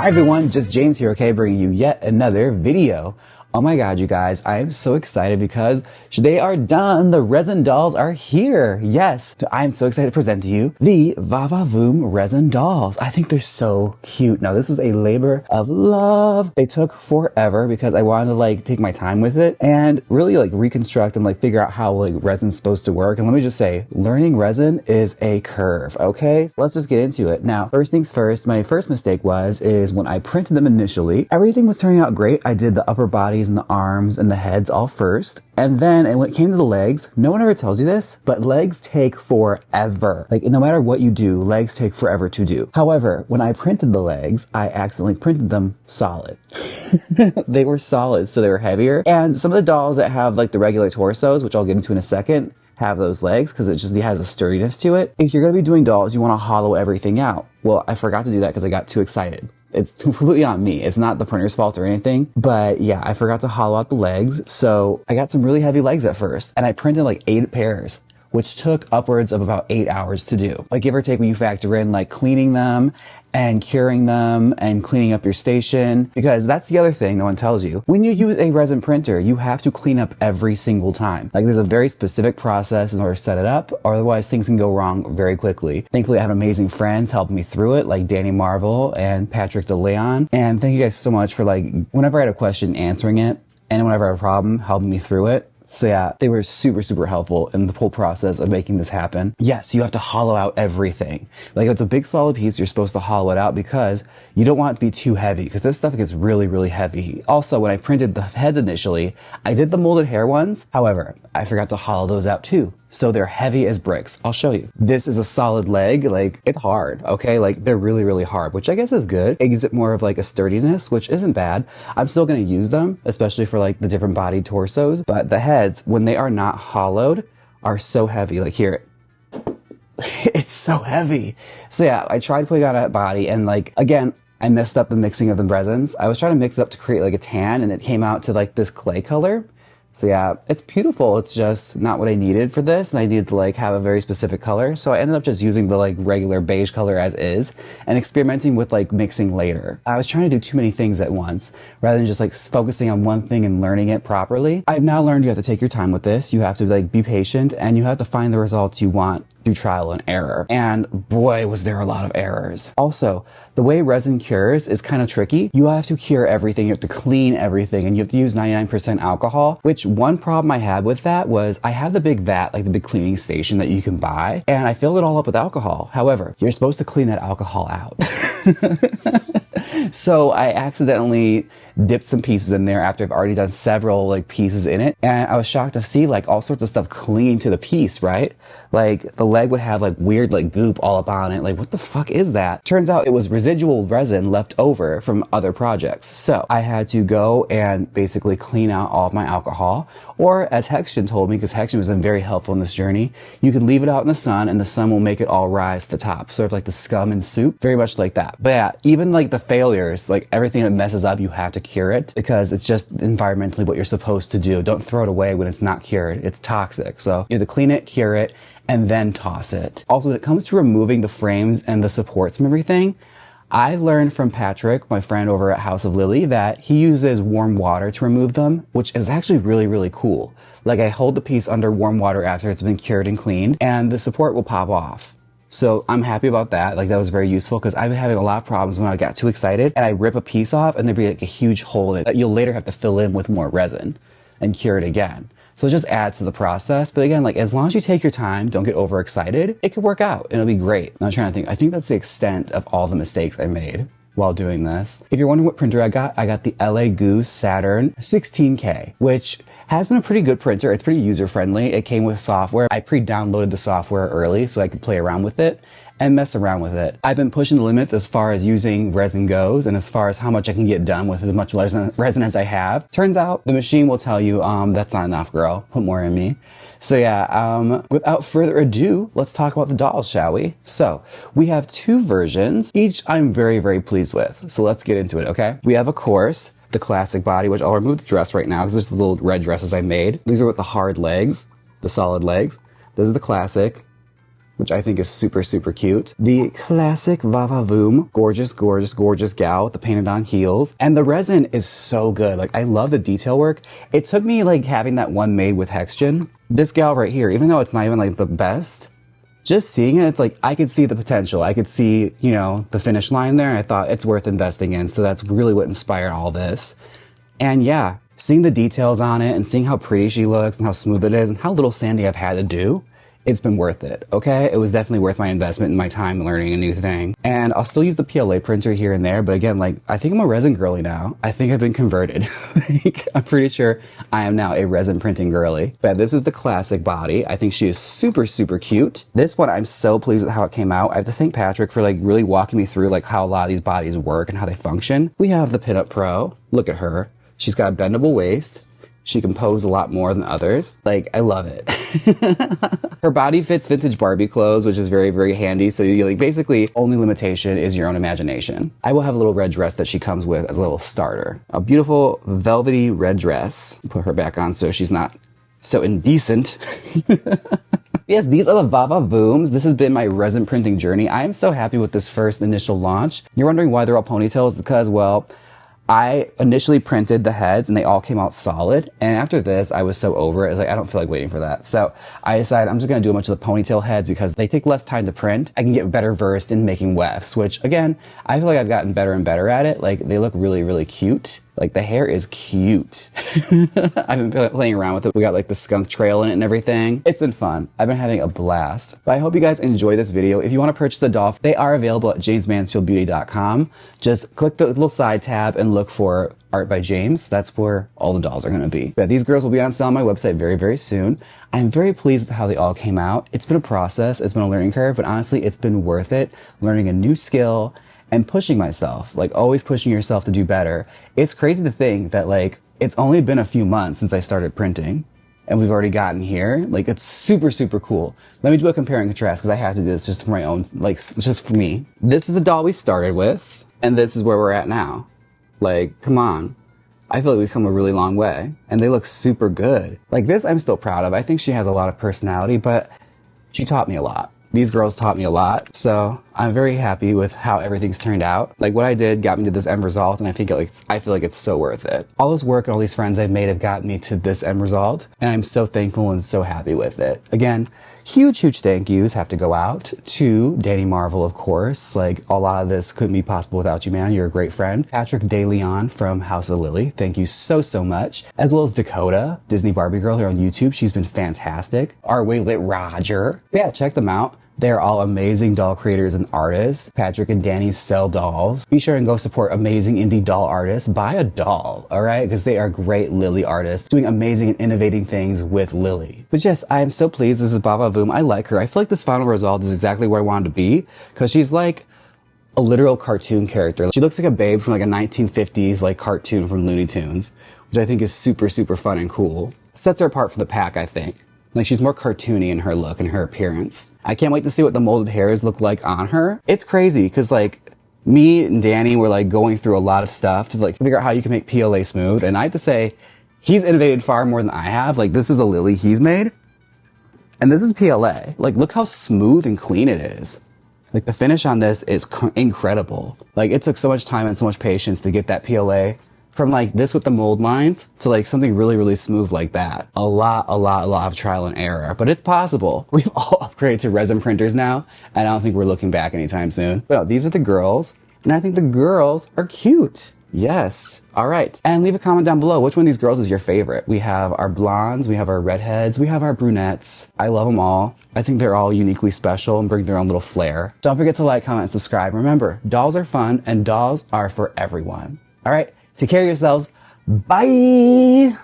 Hi everyone, just James here, okay, bringing you yet another video. Oh my god, you guys, I am so excited because they are done. The resin dolls are here. Yes, I'm so excited to present to you the Vava Voom resin dolls. I think they're so cute. Now, this was a labor of love. They took forever because I wanted to take my time with it and really reconstruct and figure out how resin's supposed to work. And let me just say, learning resin is a curve, okay? Let's just get into it. Now, first things first, my first mistake is when I printed them initially, everything was turning out great. I did the upper bodies and the arms and the heads all first. And then when it came to the legs, no one ever tells you this, but legs take forever. No matter what you do, legs take forever to do. However, when I printed the legs, I accidentally printed them solid. They were solid, so they were heavier. And some of the dolls that have the regular torsos, which I'll get into in a second, have those legs because it has a sturdiness to it. If you're going to be doing dolls, you want to hollow everything out. Well, I forgot to do that because I got too excited. It's completely on me. It's not the printer's fault or anything. But yeah, I forgot to hollow out the legs. So I got some really heavy legs at first. And I printed 8 pairs, which took upwards of about 8 hours to do. Give or take when you factor in cleaning them and curing them and cleaning up your station. Because that's the other thing no one tells you. When you use a resin printer, you have to clean up every single time. There's a very specific process in order to set it up, or otherwise things can go wrong very quickly. Thankfully, I have amazing friends helping me through it, like Danny Marvel and Patrick DeLeon. And thank you guys so much for whenever I had a question, answering it, and whenever I had a problem, helping me through it. So yeah, they were super, super helpful in the whole process of making this happen. Yes, you have to hollow out everything. If it's a big solid piece, you're supposed to hollow it out because you don't want it to be too heavy because this stuff gets really, really heavy. Also, when I printed the heads initially, I did the molded hair ones. However, I forgot to hollow those out too. So they're heavy as bricks. I'll show you. This is a solid leg. It's hard, okay? They're really, really hard, which I guess is good. It gives it more of a sturdiness, which isn't bad. I'm still going to use them, especially for the different body torsos. But the heads, when they are not hollowed, are so heavy. Here, it's so heavy. So yeah, I tried putting on a body and again, I messed up the mixing of the resins. I was trying to mix it up to create a tan, and it came out to this clay color. So yeah, it's beautiful. It's just not what I needed for this. And I needed to have a very specific color. So I ended up just using the regular beige color as is and experimenting with mixing later. I was trying to do too many things at once rather than just focusing on one thing and learning it properly. I've now learned you have to take your time with this. You have to be patient and you have to find the results you want through trial and error. And boy, was there a lot of errors. Also, the way resin cures is kind of tricky. You have to cure everything. You have to clean everything and you have to use 99% alcohol, which one problem I had with that was I have the big vat, the big cleaning station that you can buy, and I filled it all up with alcohol. However, you're supposed to clean that alcohol out. So I accidentally dipped some pieces in there after I've already done several pieces in it. And I was shocked to see all sorts of stuff clinging to the piece, right? The leg would have weird goop all up on it. What the fuck is that? Turns out it was residual resin left over from other projects. So I had to go and basically clean out all of my alcohol. Or as Hexton told me, because Hexton was very helpful in this journey, you could leave it out in the sun and the sun will make it all rise to the top. Sort of the scum and soup. Very much like that. But yeah, even the failures, everything that messes up, you have to cure it because it's just environmentally what you're supposed to do. Don't throw it away when it's not cured. It's toxic. So you have to clean it, cure it, and then toss it. Also, when it comes to removing the frames and the supports from everything, I learned from Patrick, my friend over at House of Lily, that he uses warm water to remove them, which is actually really, really cool. I hold the piece under warm water after it's been cured and cleaned, and the support will pop off. So I'm happy about that. That was very useful because I've been having a lot of problems when I got too excited and I rip a piece off and there'd be a huge hole in it that you'll later have to fill in with more resin and cure it again. So it just adds to the process. But again, as long as you take your time, don't get overexcited, it could work out. It'll be great. I'm trying to think. I think that's the extent of all the mistakes I made while doing this. If you're wondering what printer I got the LA Goose Saturn 16K, which has been a pretty good printer. It's pretty user-friendly. It came with software. I pre-downloaded the software early so I could play around with it and mess around with it. I've been pushing the limits as far as using resin goes and as far as how much I can get done with as much resin as I have. Turns out the machine will tell you, that's not enough, girl. Put more in me. So yeah, without further ado, let's talk about the dolls, shall we? So we have 2 versions. Each I'm very, very pleased with. So let's get into it, okay? We have, of course, the classic body, which I'll remove the dress right now because there's the little red dresses I made. These are with the hard legs, the solid legs. This is the classic. which I think is super, super cute. The classic Vava Voom, gorgeous, gorgeous, gorgeous gal with the painted on heels. And the resin is so good. Like, I love the detail work. It took me like having that one made with Hexgen. This gal right here, even though it's not even like the best, just seeing it, it's like, I could see the potential. I could see, you know, the finish line there. And I thought it's worth investing in. So that's really what inspired all this. And yeah, seeing the details on it and seeing how pretty she looks and how smooth it is and how little sanding I've had to do, it's been worth it, okay? It was definitely worth my investment and my time learning a new thing. And I'll still use the PLA printer here and there, but again, like, I think I'm a resin girly now. I think I've been converted. Like, I'm pretty sure I am now a resin printing girly. But this is the classic body. I think she is super, super cute. This one, I'm so pleased with how it came out. I have to thank Patrick for like really walking me through like how a lot of these bodies work and how they function. We have the Pinup Pro. Look at her. She's got a bendable waist. She can pose a lot more than others. Like, I love it. Her body fits vintage Barbie clothes, which is very, very handy. So you like basically only limitation is your own imagination. I will have a little red dress that she comes with as a little starter. A beautiful velvety red dress. Put her back on so she's not so indecent. Yes, these are the Vava Vooms. This has been my resin printing journey. I am so happy with this first initial launch. You're wondering why they're all ponytails? It's because, well, I initially printed the heads and they all came out solid. And after this, I was so over it. I was like, I don't feel like waiting for that. So I decided I'm just going to do a bunch of the ponytail heads because they take less time to print. I can get better versed in making wefts, which again, I feel like I've gotten better and better at it. Like, they look really, really cute. Like, the hair is cute. I've been playing around with it. We got like the skunk trail in it and everything. It's been fun. I've been having a blast. But I hope you guys enjoy this video. If you want to purchase a doll, they are available at jaymesmansfieldbeauty.com. Just click the little side tab and look for Art by James. That's where all the dolls are going to be. But these girls will be on sale on my website very, very soon. I'm very pleased with how they all came out. It's been a process. It's been a learning curve, but honestly, it's been worth it. Learning a new skill and pushing myself, like always pushing yourself to do better. It's crazy to think that like, it's only been a few months since I started printing and we've already gotten here. Like, it's super, super cool. Let me do a compare and contrast because I have to do this just for my own, like, just for me. This is the doll we started with and this is where we're at now. Like, come on. I feel like we've come a really long way and they look super good. Like, this I'm still proud of. I think she has a lot of personality, but she taught me a lot. These girls taught me a lot, so I'm very happy with how everything's turned out. Like, what I did got me to this end result, and I feel like it's so worth it. All this work and all these friends I've made have gotten me to this end result, and I'm so thankful and so happy with it. Again, huge, huge thank yous have to go out to Danny Marvel, of course. Like, a lot of this couldn't be possible without you, man. You're a great friend. Patrick DeLeon from House of Lily, thank you so, so much. As well as Dakota, Disney Barbie Girl here on YouTube. She's been fantastic. Our way lit Roger. Yeah, check them out. They're all amazing doll creators and artists. Patrick and Danny sell dolls. Be sure and go support amazing indie doll artists. Buy a doll, all right? Because they are great Lily artists doing amazing and innovating things with Lily. But yes, I am so pleased. This is Vava Voom. I like her. I feel like this final result is exactly where I wanted to be because she's like a literal cartoon character. She looks like a babe from like a 1950s like cartoon from Looney Tunes, which I think is super, super fun and cool. Sets her apart from the pack, I think. Like, she's more cartoony in her look and her appearance. I can't wait to see what the molded hairs look like on her. It's crazy because like me and Danny were like going through a lot of stuff to like figure out how you can make PLA smooth. And I have to say, he's innovated far more than I have. Like, this is a Lily he's made and this is PLA. Like, look how smooth and clean it is. Like, the finish on this is incredible. Like, it took so much time and so much patience to get that PLA from like this with the mold lines to like something really, really smooth like that. A lot of trial and error, but it's possible. We've all upgraded to resin printers now, and I don't think we're looking back anytime soon. But no, these are the girls, and I think the girls are cute. Yes. All right. And leave a comment down below. Which one of these girls is your favorite? We have our blondes, we have our redheads, we have our brunettes. I love them all. I think they're all uniquely special and bring their own little flair. Don't forget to like, comment, and subscribe. Remember, dolls are fun and dolls are for everyone. All right. Take care of yourselves. Bye.